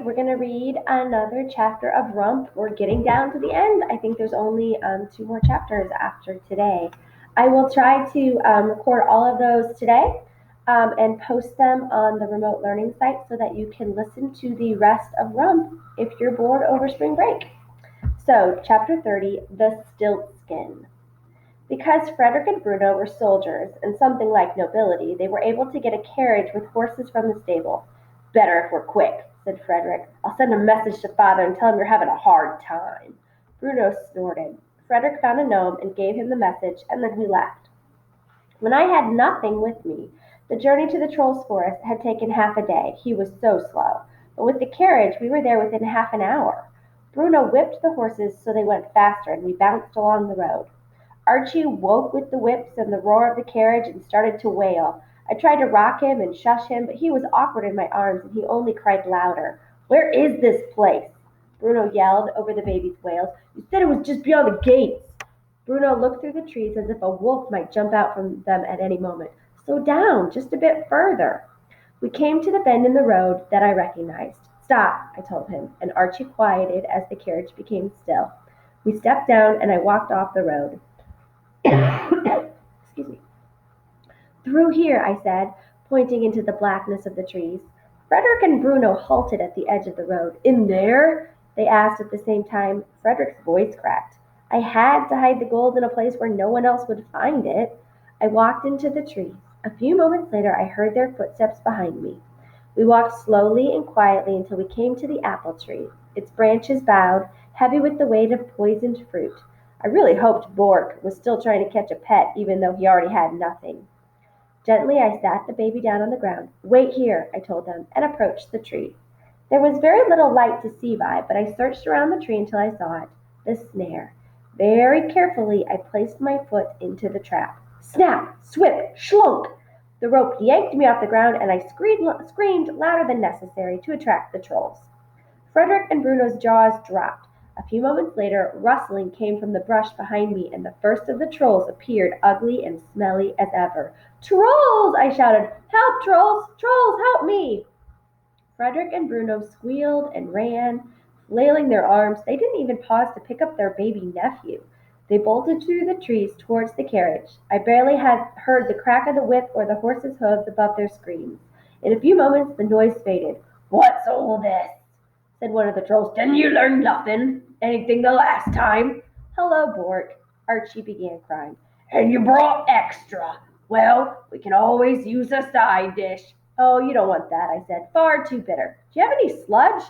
we're going to read another chapter of Rump. We're getting down to the end. I think there's only two more chapters after today. I will try to record all of those today and post them on the remote learning site so that you can listen to the rest of Rump if you're bored over spring break. So, Chapter 30, The Stiltskin. Because Frederick and Bruno were soldiers and something like nobility, they were able to get a carriage with horses from the stable. "Better if we're quick," said Frederick. "I'll send a message to father and tell him you're having a hard time." Bruno snorted. Frederick found a gnome and gave him the message, and then we left. When I had nothing with me, the journey to the troll's forest had taken half a day. He was so slow. But with the carriage, we were there within half an hour. Bruno whipped the horses so they went faster, and we bounced along the road. Archie woke with the whips and the roar of the carriage and started to wail. I tried to rock him and shush him, but he was awkward in my arms and he only cried louder. "Where is this place?" Bruno yelled over the baby's wails. "You said it was just beyond the gates." Bruno looked through the trees as if a wolf might jump out from them at any moment. "Slow down, just a bit further." We came to the bend in the road that I recognized. "Stop," I told him, and Archie quieted as the carriage became still. We stepped down and I walked off the road. Excuse me. "Through here," I said, pointing into the blackness of the trees. Frederick and Bruno halted at the edge of the road. "In there?" they asked at the same time. Frederick's voice cracked. I had to hide the gold in a place where no one else would find it. I walked into the trees. A few moments later, I heard their footsteps behind me. We walked slowly and quietly until we came to the apple tree. Its branches bowed, heavy with the weight of poisoned fruit. I really hoped Bork was still trying to catch a pet, even though he already had nothing. Gently, I sat the baby down on the ground. "Wait here," I told them, and approached the tree. There was very little light to see by, but I searched around the tree until I saw it. The snare. Very carefully, I placed my foot into the trap. Snap! Swip! Schlunk! The rope yanked me off the ground, and I screamed louder than necessary to attract the trolls. Frederick and Bruno's jaws dropped. A few moments later, rustling came from the brush behind me, and the first of the trolls appeared, ugly and smelly as ever. "Trolls!" I shouted. "Help, trolls! Trolls, help me!" Frederick and Bruno squealed and ran, flailing their arms. They didn't even pause to pick up their baby nephew. They bolted through the trees towards the carriage. I barely had heard the crack of the whip or the horse's hooves above their screams. In a few moments, the noise faded. "What's all this?" said one of the trolls. "Didn't you learn nothing? Anything the last time?" "Hello, Bork," Archie began crying. "And you brought extra. Well, we can always use a side dish." "Oh, you don't want that," I said. "Far too bitter. Do you have any sludge?"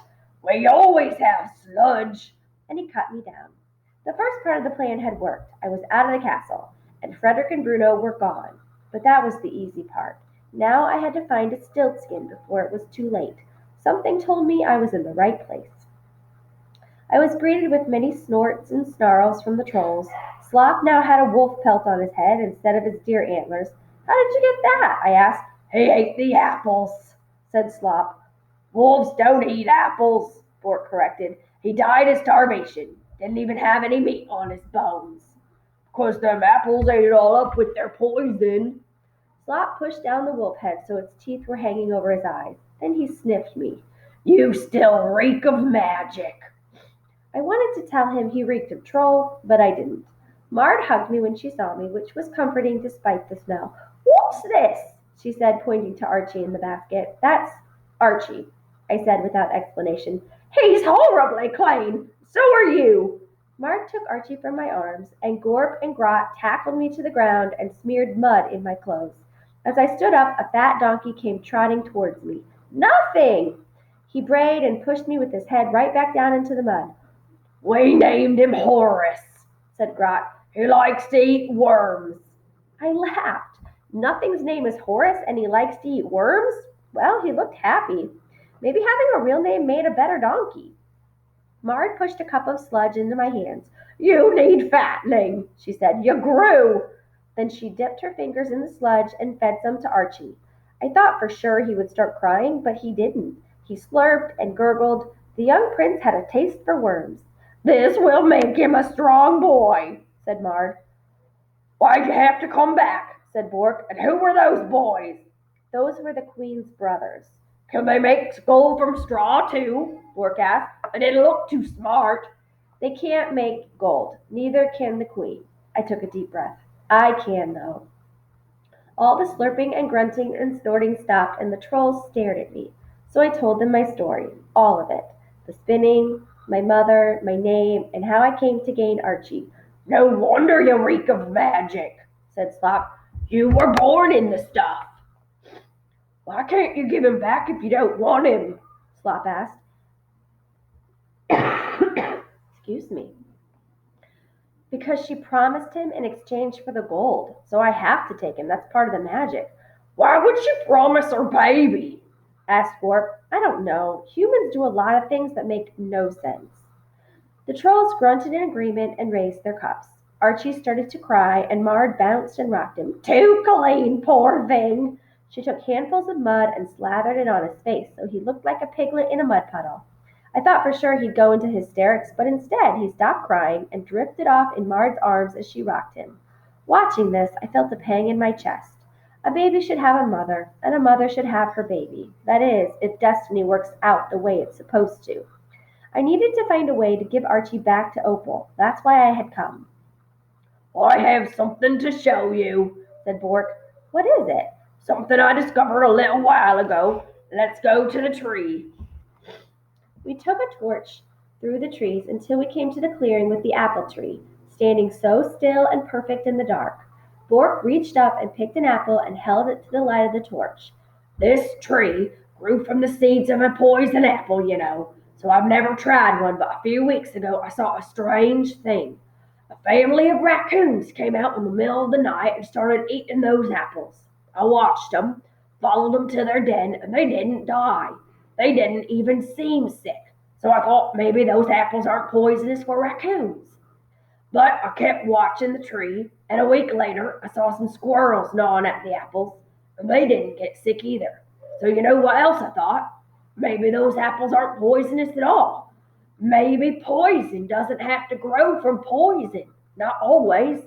"We always have sludge." And he cut me down. The first part of the plan had worked. I was out of the castle, and Frederick and Bruno were gone. But that was the easy part. Now I had to find a stiltskin before it was too late. Something told me I was in the right place. I was greeted with many snorts and snarls from the trolls. Slop now had a wolf pelt on his head instead of his deer antlers. "How did you get that?" I asked. "He ate the apples," said Slop. "Wolves don't eat apples," Bork corrected. "He died of starvation. Didn't even have any meat on his bones." "'Cause them apples ate it all up with their poison." Slop pushed down the wolf head so its teeth were hanging over his eyes. Then he sniffed me. "You still reek of magic." I wanted to tell him he reeked of troll, but I didn't. Mard hugged me when she saw me, which was comforting despite the smell. "What's this?" she said, pointing to Archie in the basket. "That's Archie," I said without explanation. "He's horribly clean. So are you." Mard took Archie from my arms, and Gorp and Grot tackled me to the ground and smeared mud in my clothes. As I stood up, a fat donkey came trotting towards me. "Nothing!" He brayed and pushed me with his head right back down into the mud. "We named him Horace," said Grot. "He likes to eat worms." I laughed. Nothing's name is Horace and he likes to eat worms? Well, he looked happy. Maybe having a real name made a better donkey. Mard pushed a cup of sludge into my hands. "You need fattening," she said. "You grew." Then she dipped her fingers in the sludge and fed some to Archie. I thought for sure he would start crying, but he didn't. He slurped and gurgled. The young prince had a taste for worms. "This will make him a strong boy," said Mard. "Why'd you have to come back?" said Bork. "And who were those boys?" "Those were the queen's brothers." Can they make gold from straw too? Bork asked. I didn't look too smart. They can't make gold. Neither can the queen. I took a deep breath. I can, though. All the slurping and grunting and snorting stopped, and the trolls stared at me. So I told them my story, all of it. The spinning, my mother, my name, and how I came to gain Archie. No wonder you reek of magic, said Slop. You were born in the stuff. Why can't you give him back if you don't want him? Slop asked. Excuse me. Because she promised him in exchange for the gold. So I have to take him. That's part of the magic. Why would she promise her baby? Asked Warp. I don't know. Humans do a lot of things that make no sense. The trolls grunted in agreement and raised their cups. Archie started to cry, and Mard bounced and rocked him. Too clean, poor thing! She took handfuls of mud and slathered it on his face so he looked like a piglet in a mud puddle. I thought for sure he'd go into hysterics, but instead he stopped crying and drifted off in Mard's arms as she rocked him. Watching this, I felt a pang in my chest. A baby should have a mother, and a mother should have her baby. That is, if destiny works out the way it's supposed to. I needed to find a way to give Archie back to Opal. That's why I had come. I have something to show you, said Bork. What is it? Something I discovered a little while ago. Let's go to the tree. We took a torch through the trees until we came to the clearing with the apple tree, standing so still and perfect in the dark. Bork reached up and picked an apple and held it to the light of the torch. This tree grew from the seeds of a poison apple, you know, so I've never tried one, but a few weeks ago I saw a strange thing. A family of raccoons came out in the middle of the night and started eating those apples. I watched them, followed them to their den, and they didn't die. They didn't even seem sick, so I thought maybe those apples aren't poisonous for raccoons. But I kept watching the tree, and a week later I saw some squirrels gnawing at the apples, and they didn't get sick either. So you know what else I thought? Maybe those apples aren't poisonous at all. Maybe poison doesn't have to grow from poison. Not always.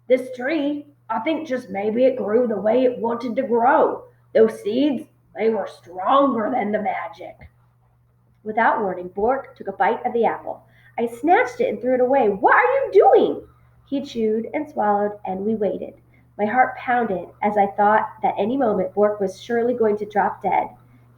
This tree, I think just maybe it grew the way it wanted to grow. Those seeds, they were stronger than the magic. Without warning, Bork took a bite of the apple. I snatched it and threw it away. What are you doing? He chewed and swallowed, and we waited. My heart pounded as I thought that any moment Bork was surely going to drop dead.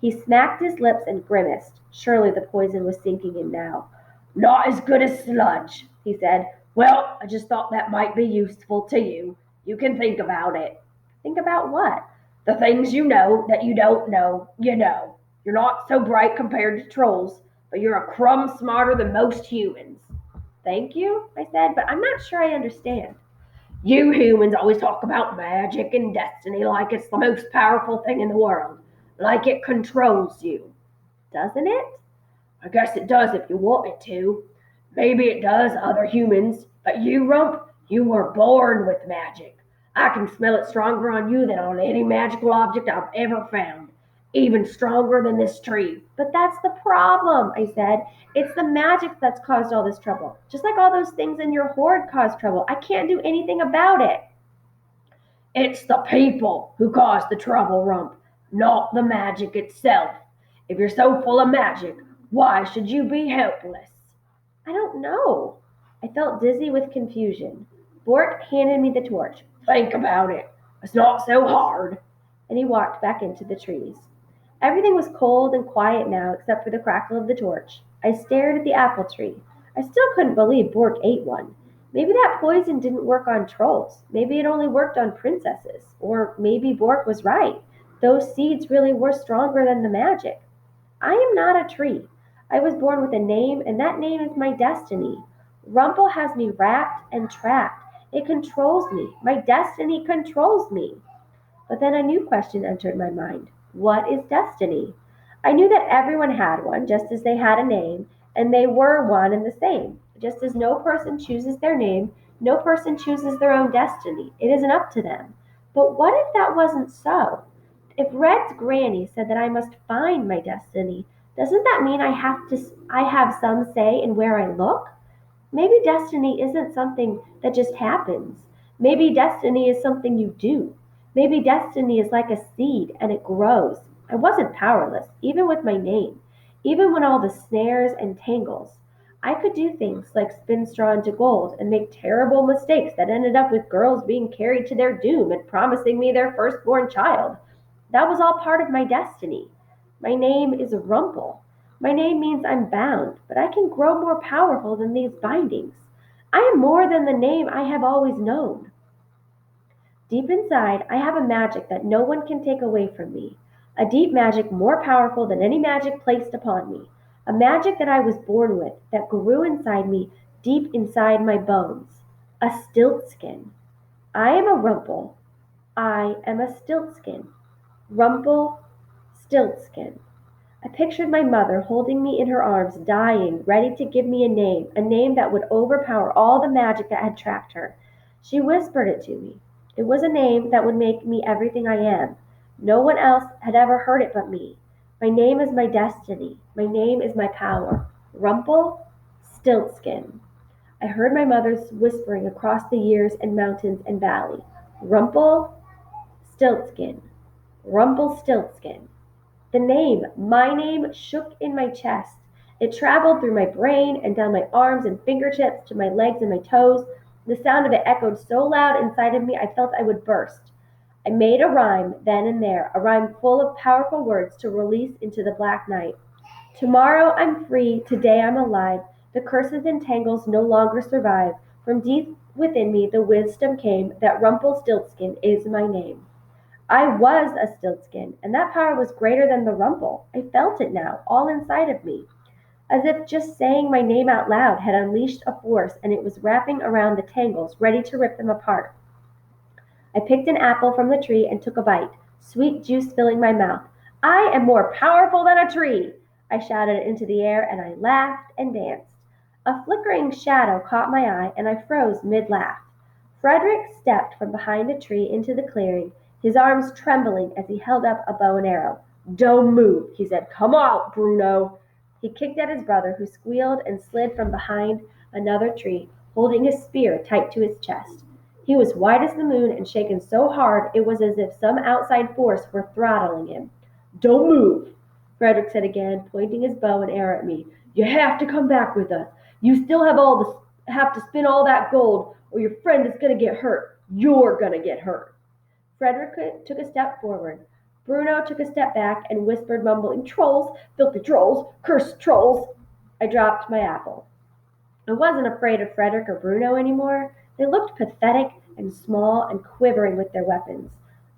He smacked his lips and grimaced. Surely the poison was sinking in now. Not as good as sludge, he said. Well, I just thought that might be useful to you. You can think about it. Think about what? The things you know that you don't know, you know. You're not so bright compared to trolls, but you're a crumb smarter than most humans. Thank you, I said, but I'm not sure I understand. You humans always talk about magic and destiny like it's the most powerful thing in the world, like it controls you. Doesn't it? I guess it does if you want it to. Maybe it does other humans, but you, Rump, you were born with magic. I can smell it stronger on you than on any magical object I've ever found. Even stronger than this tree. But that's the problem, I said. It's the magic that's caused all this trouble. Just like all those things in your hoard caused trouble. I can't do anything about it. It's the people who cause the trouble, Rump, not the magic itself. If you're so full of magic, why should you be helpless? I don't know. I felt dizzy with confusion. Bork handed me the torch. Think about it. It's not so hard. And he walked back into the trees. Everything was cold and quiet now except for the crackle of the torch. I stared at the apple tree. I still couldn't believe Bork ate one. Maybe that poison didn't work on trolls. Maybe it only worked on princesses. Or maybe Bork was right. Those seeds really were stronger than the magic. I am not a tree. I was born with a name, and that name is my destiny. Rumple has me wrapped and trapped. It controls me. My destiny controls me. But then a new question entered my mind. What is destiny? I knew that everyone had one, just as they had a name, and they were one and the same. Just as no person chooses their name, no person chooses their own destiny. It isn't up to them. But what if that wasn't so? If Red's granny said that I must find my destiny, doesn't that mean I have some say in where I look? Maybe destiny isn't something that just happens. Maybe destiny is something you do. Maybe destiny is like a seed and it grows. I wasn't powerless, even with my name, even when all the snares and tangles. I could do things like spin straw into gold and make terrible mistakes that ended up with girls being carried to their doom and promising me their firstborn child. That was all part of my destiny. My name is Rumple. My name means I'm bound, but I can grow more powerful than these bindings. I am more than the name I have always known. Deep inside, I have a magic that no one can take away from me. A deep magic more powerful than any magic placed upon me. A magic that I was born with, that grew inside me, deep inside my bones. A stiltskin. I am a rumple. I am a stiltskin. Rumple, stiltskin. I pictured my mother holding me in her arms, dying, ready to give me a name that would overpower all the magic that had trapped her. She whispered it to me. It was a name that would make me everything I am. No one else had ever heard it but me. My name is my destiny. My name is my power. Rumple, Stiltskin. I heard my mother's whispering across the years and mountains and valley. Rumple, Stiltskin. Rumpelstiltskin. The name, my name, shook in my chest. It traveled through my brain and down my arms and fingertips to my legs and my toes. The sound of it echoed so loud inside of me I felt I would burst. I made a rhyme then and there, a rhyme full of powerful words to release into the black night. Tomorrow I'm free, today I'm alive. The curses and tangles no longer survive. From deep within me the wisdom came that Rumpelstiltskin is my name. I was a Stiltskin, and that power was greater than the rumble. I felt it now, all inside of me, as if just saying my name out loud had unleashed a force and it was wrapping around the tangles, ready to rip them apart. I picked an apple from the tree and took a bite, sweet juice filling my mouth. I am more powerful than a tree! I shouted into the air, and I laughed and danced. A flickering shadow caught my eye, and I froze mid laugh. Frederick stepped from behind a tree into the clearing, his arms trembling as he held up a bow and arrow. Don't move, he said. Come out, Bruno. He kicked at his brother, who squealed and slid from behind another tree, holding his spear tight to his chest. He was white as the moon and shaken so hard it was as if some outside force were throttling him. Don't move, Frederick said again, pointing his bow and arrow at me. You have to come back with us. You still have to spin all that gold, or your friend is going to get hurt. You're going to get hurt. Frederick took a step forward. Bruno took a step back and whispered, mumbling, Trolls, filthy trolls, cursed trolls. I dropped my apple. I wasn't afraid of Frederick or Bruno anymore. They looked pathetic and small and quivering with their weapons.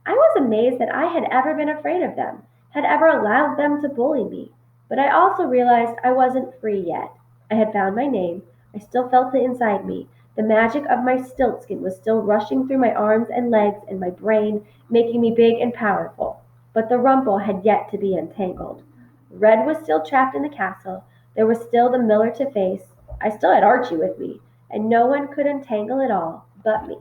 I was amazed that I had ever been afraid of them, had ever allowed them to bully me. But I also realized I wasn't free yet. I had found my name. I still felt it inside me. The magic of my stiltskin was still rushing through my arms and legs and my brain, making me big and powerful. But the rumple had yet to be untangled. Red was still trapped in the castle. There was still the miller to face. I still had Archie with me, and no one could untangle it all but me.